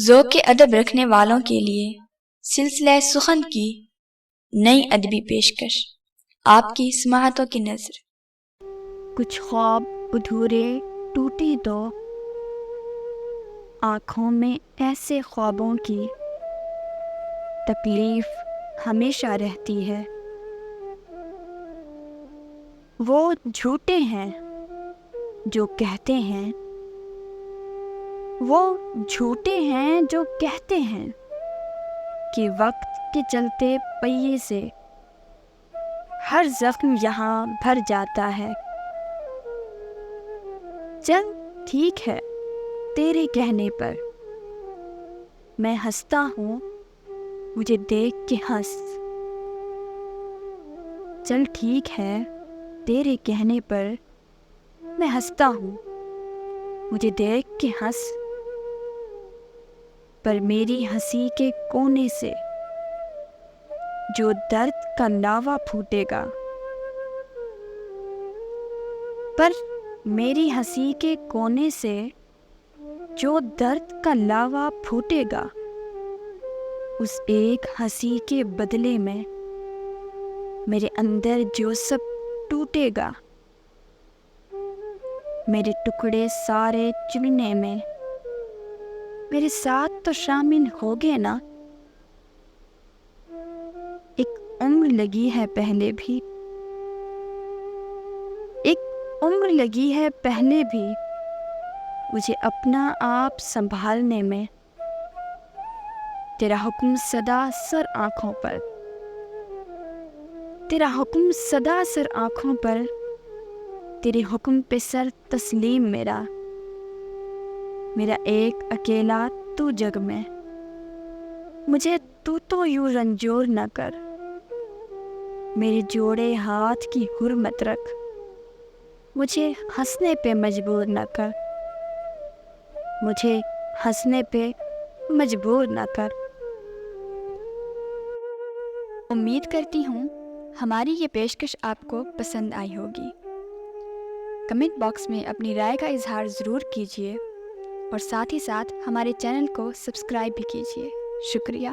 ذوق ادب رکھنے والوں کے لیے سلسلہ سخن کی نئی ادبی پیشکش، آپ کی سماعتوں کی نظر۔ کچھ خواب ادھورے ٹوٹی تو آنکھوں میں ایسے خوابوں کی تکلیف ہمیشہ رہتی ہے۔ وہ جھوٹے ہیں جو کہتے ہیں، وہ جھوٹے ہیں جو کہتے ہیں کہ وقت کے چلتے پہیے سے ہر زخم یہاں بھر جاتا ہے۔ چل ٹھیک ہے تیرے کہنے پر میں ہنستا ہوں، مجھے دیکھ کے ہنس۔ چل ٹھیک ہے تیرے کہنے پر میں ہنستا ہوں، مجھے دیکھ کے ہنس۔ پر میری ہنسی کے کونے سے جو درد کا لاوا پھوٹے گا، پر میری ہنسی کے کونے سے جو درد کا لاوا پھوٹے گا، اس ایک ہنسی کے بدلے میں میرے اندر جو سب ٹوٹے گا، میرے ٹکڑے سارے چننے میں میرے ساتھ تو شامل ہوگے نا۔ ایک عمر لگی ہے پہلے بھی، ایک عمر لگی ہے پہلے بھی مجھے اپنا آپ سنبھالنے میں۔ تیرا حکم صدا سر آنکھوں پر، تیرا حکم صدا سر آنکھوں پر، تیرے حکم پہ سر تسلیم میرا ایک اکیلا تو جگ میں۔ مجھے تو یوں رنجور نہ کر، میرے جوڑے ہاتھ کی حرمت رکھ، مجھے ہنسنے پہ مجبور نہ کر، مجھے ہنسنے پہ مجبور نہ کر۔ امید کرتی ہوں ہماری یہ پیشکش آپ کو پسند آئی ہوگی۔ کمنٹ باکس میں اپنی رائے کا اظہار ضرور کیجیے اور ساتھ ہی ساتھ ہمارے چینل کو سبسکرائب بھی کیجیے۔ شکریہ۔